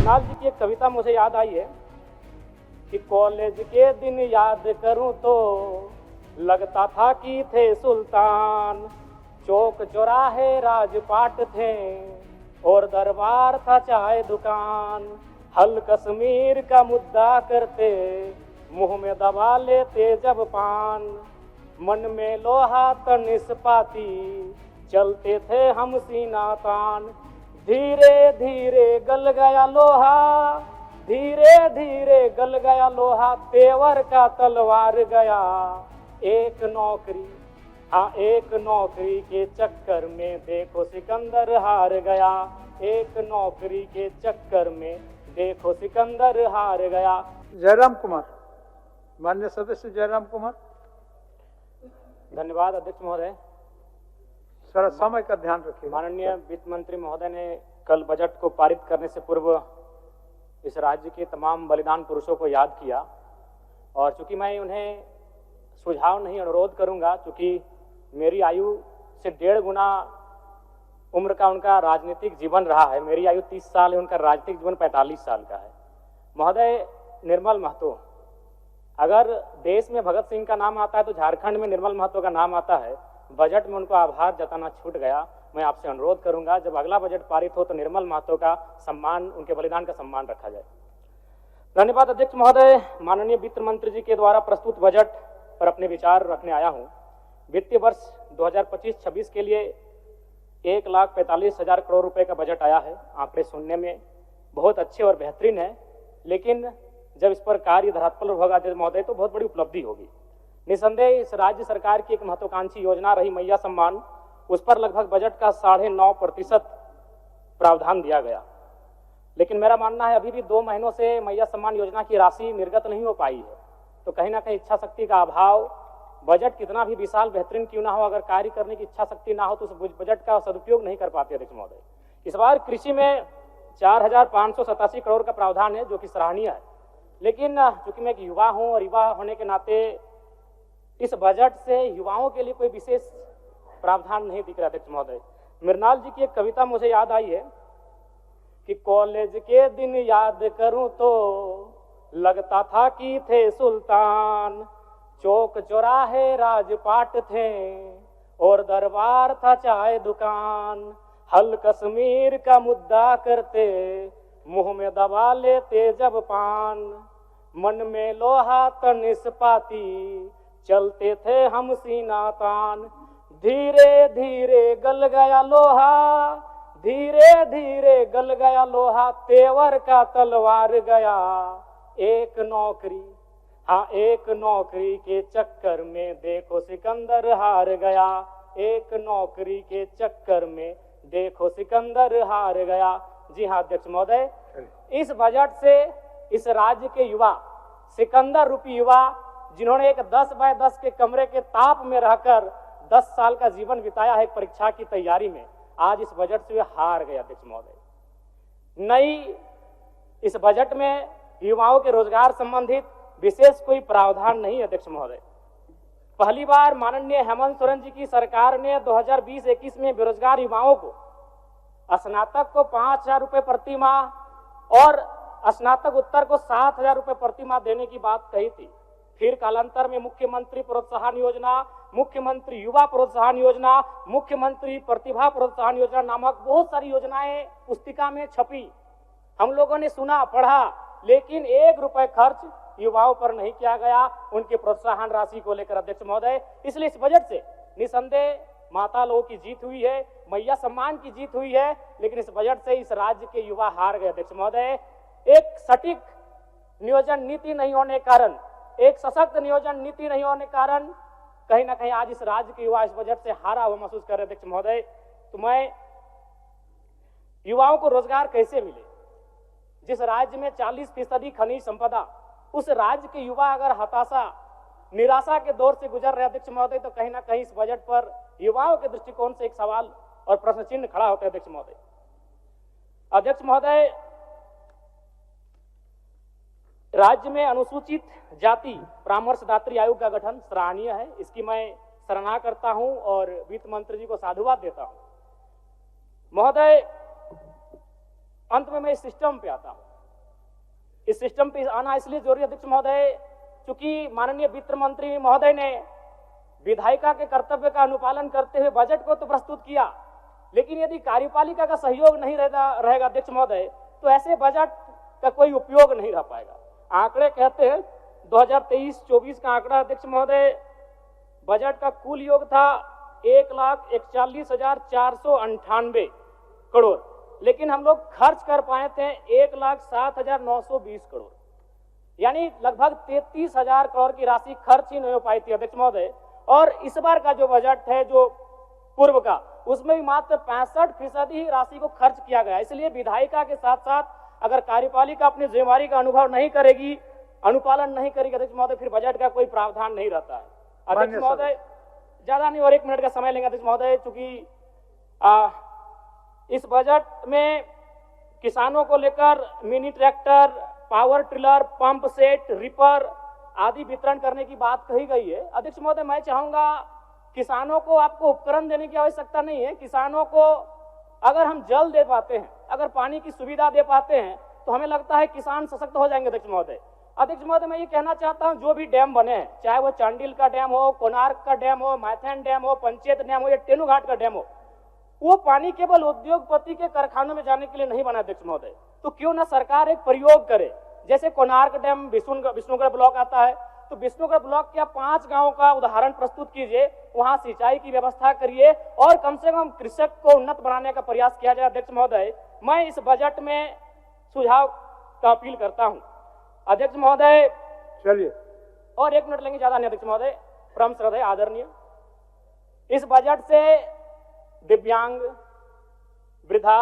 मृणाल जी की एक कविता मुझे याद आई है कि कॉलेज के दिन याद करूं तो लगता था कि थे सुल्तान, चौक चौराहे राजपाट थे और दरबार था चाय दुकान। हल कश्मीर का मुद्दा करते मुंह में दबा लेते जब पान, मन में लोहा तन इस्पाती चलते थे हम सीना तान। धीरे धीरे गल गया लोहा, धीरे धीरे गल गया लोहा, तेवर का तलवार गया। एक नौकरी, हाँ एक नौकरी के चक्कर में देखो सिकंदर हार गया। एक नौकरी के चक्कर में देखो सिकंदर हार गया। जयराम कुमार, माननीय सदस्य जयराम कुमार। धन्यवाद अध्यक्ष महोदय। थोड़ा समय का ध्यान रखिए। माननीय वित्त मंत्री महोदय ने कल बजट को पारित करने से पूर्व इस राज्य के तमाम बलिदान पुरुषों को याद किया, और चूंकि मैं उन्हें सुझाव नहीं अनुरोध करूंगा, चूंकि मेरी आयु से 1.5 गुना उम्र का उनका राजनीतिक जीवन रहा है। मेरी आयु 30 साल है, उनका राजनीतिक जीवन 45 साल का है। महोदय, निर्मल महतो, अगर देश में भगत सिंह का नाम आता है तो झारखंड में निर्मल महतो का नाम आता है। बजट में उनको आभार जताना छूट गया। मैं आपसे अनुरोध करूंगा जब अगला बजट पारित हो तो निर्मल महतो का सम्मान, उनके बलिदान का सम्मान रखा जाए। धन्यवाद अध्यक्ष महोदय। माननीय वित्त मंत्री जी के द्वारा प्रस्तुत बजट पर अपने विचार रखने आया हूं। वित्तीय वर्ष 2025-26 के लिए 1,45,000 करोड़ रुपए का बजट आया है। आंकड़े सुनने में बहुत अच्छे और बेहतरीन है, लेकिन जब इस पर कार्य धरातल पर होगा महोदय तो बहुत बड़ी उपलब्धि होगी। निसंदेह इस राज्य सरकार की एक महत्वाकांक्षी योजना रही मैया सम्मान, उस पर लगभग बजट का 9.5% प्रावधान दिया गया। लेकिन मेरा मानना है अभी भी 2 महीनों से मैया सम्मान योजना की राशि निर्गत नहीं हो पाई है। तो कहीं ना कहीं इच्छा शक्ति का अभाव, बजट कितना भी विशाल बेहतरीन क्यों ना हो, अगर कार्य करने की इच्छा शक्ति ना हो तो उस बजट का सदुपयोग नहीं कर पाते अध्यक्ष महोदय। इस बार कृषि में 4,587 करोड़ का प्रावधान है, जो कि सराहनीय है। लेकिन चूंकि मैं एक युवा हूं और युवा होने के नाते इस बजट से युवाओं के लिए कोई विशेष प्रावधान नहीं दिख रहा अध्यक्ष महोदय। मृणाल जी की एक कविता मुझे याद आई है कि कॉलेज के दिन याद करूं तो लगता था कि थे सुल्तान, चौक चौराहे राजपाट थे और दरबार था चाय दुकान। हल कश्मीर का मुद्दा करते मुंह में दबा लेते जब पान, मन में लोहा तन इस्पाती चलते थे हम सीना तान। धीरे धीरे गल गया लोहा, धीरे धीरे गल गया लोहा, तेवर का तलवार गया। एक नौकरी, हाँ एक नौकरी के चक्कर में देखो सिकंदर हार गया। एक नौकरी के चक्कर में देखो सिकंदर हार गया। जी हाँ अध्यक्ष महोदय, इस बजट से इस राज्य के युवा, सिकंदर रूपी युवा, जिन्होंने एक 10 बाय 10 के कमरे के ताप में रहकर 10 साल का जीवन बिताया है परीक्षा की तैयारी में, आज इस बजट से वे हार गए अध्यक्ष महोदय। नई इस बजट में युवाओं के रोजगार संबंधित विशेष कोई प्रावधान नहीं अध्यक्ष महोदय। पहली बार माननीय हेमंत सोरेन जी की सरकार ने 2020-21 में बेरोजगार युवाओं को, स्नातक को 5,000 रुपए प्रति माह और स्नातक उत्तर को 7,000 रुपए प्रति माह देने की बात कही थी। फिर कालांतर में मुख्यमंत्री प्रोत्साहन योजना, मुख्यमंत्री युवा प्रोत्साहन योजना, मुख्यमंत्री प्रतिभा प्रोत्साहन योजना नामक बहुत सारी योजनाएं पुस्तिका में छपी। हम लोगों ने सुना, पढ़ा, लेकिन 1 रुपए खर्च युवाओं पर नहीं किया गया उनके प्रोत्साहन राशि को लेकर अध्यक्ष महोदय। इसलिए इस बजट से निसंदेह माता लोगों की जीत हुई है, मैया सम्मान की जीत हुई है, लेकिन इस बजट से इस राज्य के युवा हार गए अध्यक्ष महोदय। एक सटीक नियोजन नीति नहीं होने के कारण, एक सशक्त नियोजन नीति नहीं होने के कारण कहीं ना कहीं आज इस राज्य के युवा इस बजट से हारा हुआ महसूस कर रहे अध्यक्ष महोदय। तो मैं युवाओं को रोजगार कैसे मिले? जिस राज्य में 40% खनिज संपदा, उस राज्य के युवा अगर हताशा, निराशा के दौर से गुजर रहे अध्यक्ष महोदय, तो कहीं ना कहीं इस बजट पर युवाओं के दृष्टिकोण से एक सवाल और प्रश्न चिन्ह खड़ा होता है अध्यक्ष महोदय। अध्यक्ष महोदय, राज्य में अनुसूचित जाति परामर्शदात्री आयोग का गठन सराहनीय है, इसकी मैं सराहना करता हूं और वित्त मंत्री जी को साधुवाद देता हूं। महोदय, अंत में मैं इस सिस्टम पे आता हूं। इस सिस्टम पे आना इसलिए जरूरी है अध्यक्ष महोदय, चूंकि माननीय वित्त मंत्री महोदय ने विधायिका के कर्तव्य का अनुपालन करते हुए बजट को तो प्रस्तुत किया, लेकिन यदि कार्यपालिका का सहयोग नहीं रहेगा अध्यक्ष महोदय, तो ऐसे बजट का कोई उपयोग नहीं रह पाएगा। आंकड़े कहते हैं 2023-24 का आंकड़ा अध्यक्ष महोदय, बजट का कुल योग था 1,41,498 करोड़, लेकिन हम लोग खर्च कर पाए थे 1,07,920 करोड़, यानी लगभग 33,000 करोड़ की राशि खर्च ही नहीं हो पाई थी अध्यक्ष महोदय। और इस बार का जो बजट है, जो पूर्व का, उसमें भी मात्र 65% ही राशि को खर्च किया गया। इसलिए विधायिका के साथ साथ अगर कार्यपालिका अपनी जिम्मेवारी का अनुभव नहीं करेगी, अनुपालन नहीं करेगी अध्यक्ष महोदय, फिर बजट का कोई प्रावधान नहीं रहता है। अध्यक्ष महोदय, ज्यादा नहीं और 1 मिनट का समय लेंगे अध्यक्ष महोदय, चूंकि इस बजट में किसानों को लेकर mini tractor, power tiller, pump set, ripper आदि वितरण करने की बात कही गई है। अध्यक्ष महोदय, मैं चाहूंगा किसानों को आपको उपकरण देने की आवश्यकता नहीं है। किसानों को अगर हम जल दे पाते हैं, अगर पानी की सुविधा दे पाते हैं, तो हमें लगता है किसान सशक्त हो जाएंगे अध्यक्ष महोदय। अध्यक्ष महोदय, मैं ये कहना चाहता हूं, जो भी डैम बने हैं, चाहे वो चांडिल का डैम हो, कोणार्क का डैम हो, मैथन डैम हो, पंचेत डैम हो या टेनूघाट का डैम हो, वो पानी केवल उद्योगपति के कारखानों में जाने के लिए नहीं बना अध्यक्ष महोदय। तो क्यों ना सरकार एक प्रयोग करे, जैसे कोणार्क डैम विष्णुगढ़ ब्लॉक आता है, तो विष्णुगढ़ ब्लॉक के 5 गांवों का उदाहरण प्रस्तुत कीजिए, वहां सिंचाई की व्यवस्था करिए और कम से कम कृषक को उन्नत बनाने का प्रयास किया जाए। अध्यक्ष महोदय, मैं इस बजट में सुझाव का अपील करता हूं अध्यक्ष महोदय। चलिए, और 1 मिनट लेंगे, ज्यादा नहीं अध्यक्ष महोदय। परम श्रद्धेय आदरणीय, इस बजट से दिव्यांग, वृद्धा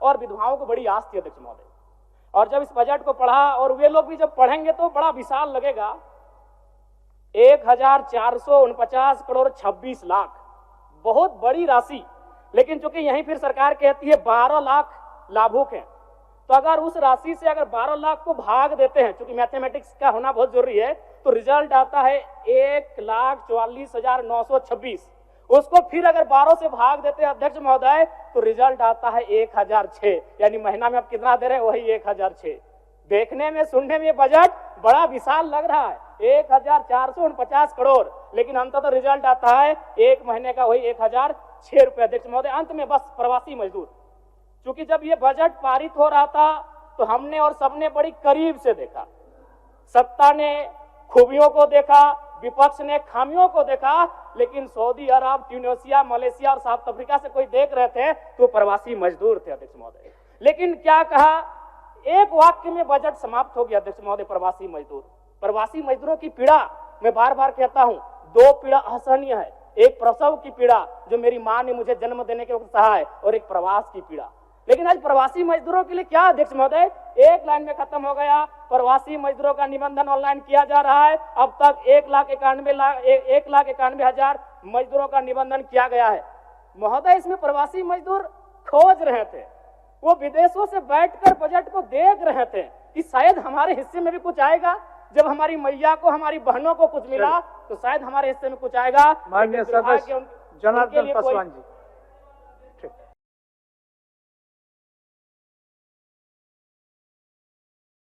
और विधवाओं को बड़ी आस थी अध्यक्ष महोदय, और जब इस बजट को पढ़ा, और वे लोग भी जब पढ़ेंगे तो बड़ा विशाल लगेगा। 1,449 करोड़ 26 लाख, बहुत बड़ी राशि, लेकिन चूंकि यहीं फिर सरकार कहती है 12 लाख लाभुक हैं, तो अगर उस राशि से अगर 12 लाख को भाग देते हैं, चूंकि मैथमेटिक्स का होना बहुत जरूरी है, तो रिजल्ट आता है 1,44,926। उसको फिर अगर 12 से भाग देते हैं अध्यक्ष महोदय, तो रिजल्ट आता है 1,006, यानी महीना में आप कितना दे रहे हैं, वही 1,006। देखने में, सुनने में बजट बड़ा विशाल लग रहा है, 1,449 करोड़, लेकिन अंततः रिजल्ट आता है एक महीने का वही 1,006 रुपए अध्यक्ष महोदय। अंत में बस प्रवासी मजदूर, क्योंकि जब ये बजट पारित हो रहा था तो हमने और सबने बड़ी करीब से देखा, सत्ता ने खूबियों को देखा, विपक्ष ने खामियों को देखा, लेकिन सऊदी अरब, ट्यूनीशिया, मलेशिया और साउथ अफ्रीका से कोई देख रहे थे तो प्रवासी मजदूर थे अध्यक्ष महोदय। लेकिन क्या कहा, एक वाक्य में बजट समाप्त हो गया अध्यक्ष महोदय, प्रवासी मजदूर। प्रवासी मजदूरों की पीड़ा मैं बार बार कहता हूं, 2 पीड़ा असहनीय है, एक प्रसव की पीड़ा जो मेरी मां ने मुझे जन्म देने के वक्त सहा है, और एक प्रवास की पीड़ा। लेकिन आज प्रवासी मजदूरों के लिए क्या अध्यक्ष महोदय, एक लाइन में खत्म हो गया। प्रवासी मजदूरों का निबंधन ऑनलाइन किया जा रहा है, अब तक 1,91,000 मजदूरों का निबंधन किया गया है। महोदय, इसमें प्रवासी मजदूर खोज रहे थे, वो विदेशों से बैठकर बजट को देख रहे थे कि शायद हमारे हिस्से में भी कुछ आएगा। जब हमारी मैया को, हमारी बहनों को कुछ मिला, तो शायद हमारे हिस्से में कुछ आएगा। माननीय सदस्य जनार्दन पासवान जी।